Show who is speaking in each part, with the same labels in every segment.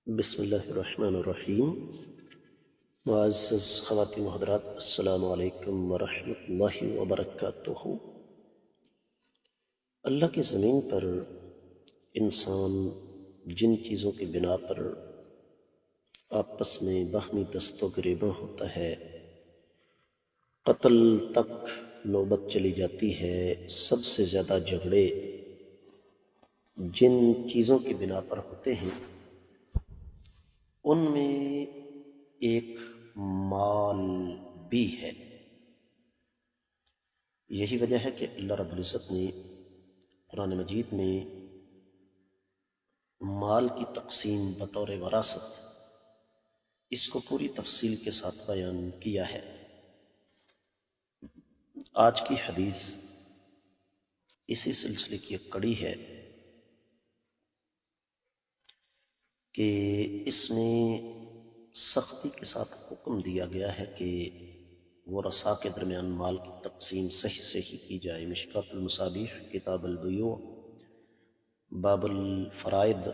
Speaker 1: بسم اللہ الرحمن الرحیم۔ معزز خواتین و حضرات، السلام علیکم ورحمۃ اللہ وبرکاتہ۔ اللہ کی زمین پر انسان جن چیزوں کی بنا پر آپس میں باہمی دست و گریباں ہوتا ہے، قتل تک نوبت چلی جاتی ہے، سب سے زیادہ جھگڑے جن چیزوں کی بنا پر ہوتے ہیں ان میں ایک مال بھی ہے۔ یہی وجہ ہے کہ اللہ رب العزت نے قرآن مجید میں مال کی تقسیم بطور وراثت اس کو پوری تفصیل کے ساتھ بیان کیا ہے۔ آج کی حدیث اسی سلسلے کی ایک کڑی ہے کہ اس میں سختی کے ساتھ حکم دیا گیا ہے کہ ورثاء کے درمیان مال کی تقسیم صحیح سے ہی کی جائے۔ مشکوٰۃ المصابیح کتاب البیوع باب الفرائض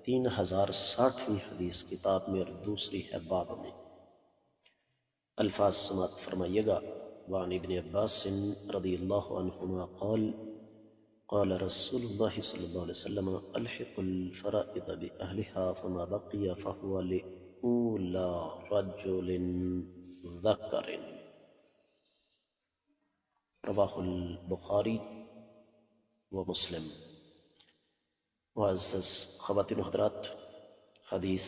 Speaker 1: 3060ویں حدیث کتاب میں اور دوسری ہے باب میں۔ الفاظ سماعت فرمائیے گا۔ وعن ابن عباس رضی اللہ عنہما قال قال رسول اللہ صلی اللہ علیہ وسلم الحق الفرائض بأہلها فما بقی فهو لأولی رجل ذکر۔ رواہ البخاری و مسلم۔ معزز خواتین و حضرات، حدیث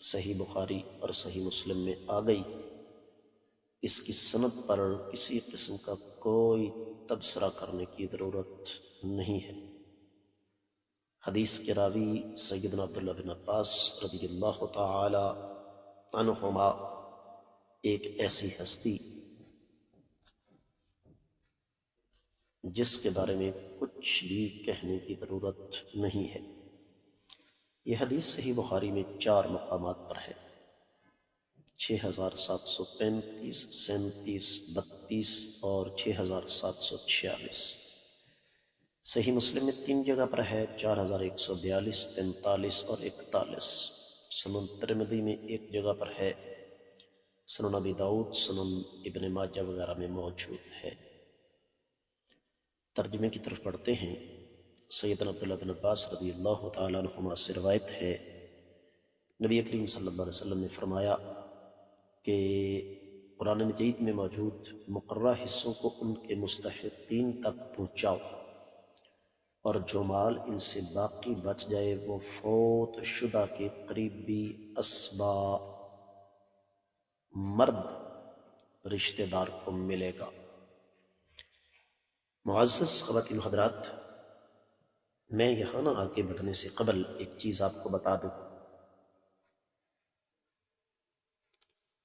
Speaker 1: صحیح بخاری اور صحیح مسلم میں آ گئی۔ اس کی سند پر کسی قسم کا کوئی تبصرہ کرنے کی ضرورت نہیں ہے۔ حدیث کے راوی سیدنا عبداللہ بن عباس رضی اللہ تعالی عنہما ایک ایسی ہستی جس کے بارے میں کچھ بھی کہنے کی ضرورت نہیں ہے۔ یہ حدیث صحیح بخاری میں 4 مقامات پر ہے، 6735، 37، 32 اور 6746۔ صحیح مسلم میں 3 جگہ پر ہے، 4142، 43 اور 41۔ سنن ترمذی میں 1 جگہ پر ہے، سنن ابی داؤد، سنن ابن ماجہ وغیرہ میں موجود ہے۔ ترجمے کی طرف پڑھتے ہیں۔ سیدنا عبداللہ بن عباس رضی اللہ تعالیٰ عنہما سے روایت ہے، نبی کریم صلی اللہ علیہ وسلم نے فرمایا کہ قرآن مجید میں موجود مقررہ حصوں کو ان کے مستحقین تک پہنچاؤ، اور جو مال ان سے باقی بچ جائے وہ فوت شدہ کے قریبی اسبا مرد رشتہ دار کو ملے گا۔ معزز خواتین و حضرات، میں یہاں نہ آگے بڑھنے سے قبل ایک چیز آپ کو بتا دوں۔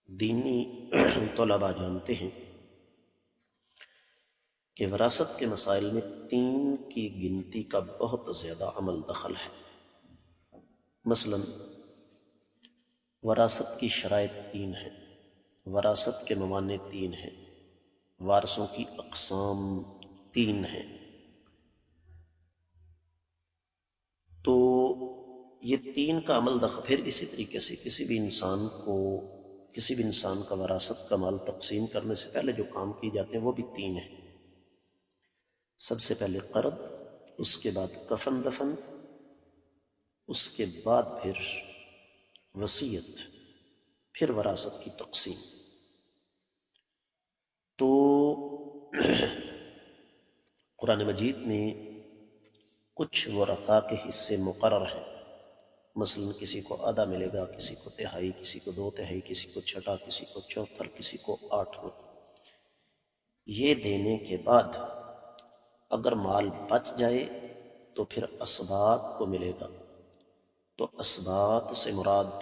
Speaker 1: دینی طلباء جانتے ہیں کہ وراثت کے مسائل میں 3 کی گنتی کا بہت زیادہ عمل دخل ہے۔ مثلا وراثت کی شرائط 3 ہیں، وراثت کے موانع 3 ہیں، وارثوں کی اقسام 3 ہیں۔ تو یہ 3 کا عمل دخل، پھر اسی طریقے سے کسی بھی انسان کا وراثت کا مال تقسیم کرنے سے پہلے جو کام کی جاتے ہیں وہ بھی 3 ہیں۔ سب سے پہلے قرض، اس کے بعد کفن دفن، اس کے بعد پھر وصیت، پھر وراثت کی تقسیم۔ تو قرآن مجید میں کچھ ورثاء کے حصے مقرر ہیں۔ مثلا کسی کو آدھا ملے گا، کسی کو تہائی، کسی کو 2/3، کسی کو چھٹا، کسی کو چوتھا، کسی کو 8واں۔ یہ دینے کے بعد اگر مال بچ جائے تو پھر اسباط کو ملے گا۔ تو اسباط سے مراد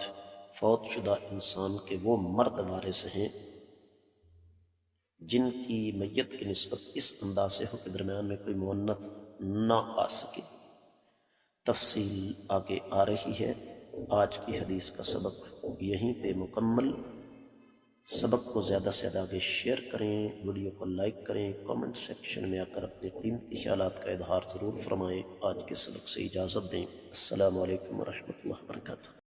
Speaker 1: فوت شدہ انسان کے وہ مرد وارث ہیں جن کی میت کی نسبت اس انداز سے ہو کہ درمیان میں کوئی مؤنث نہ آ سکے۔ تفصیل آگے آ رہی ہے۔ آج کی حدیث کا سبق یہیں پہ مکمل۔ سبق کو زیادہ سے زیادہ آگے شیئر کریں، ویڈیو کو لائک کریں، کامنٹ سیکشن میں آ کر اپنے قیمتی خیالات کا اظہار ضرور فرمائیں۔ آج کے سبق سے اجازت دیں۔ السلام علیکم ورحمۃ اللہ وبرکاتہ۔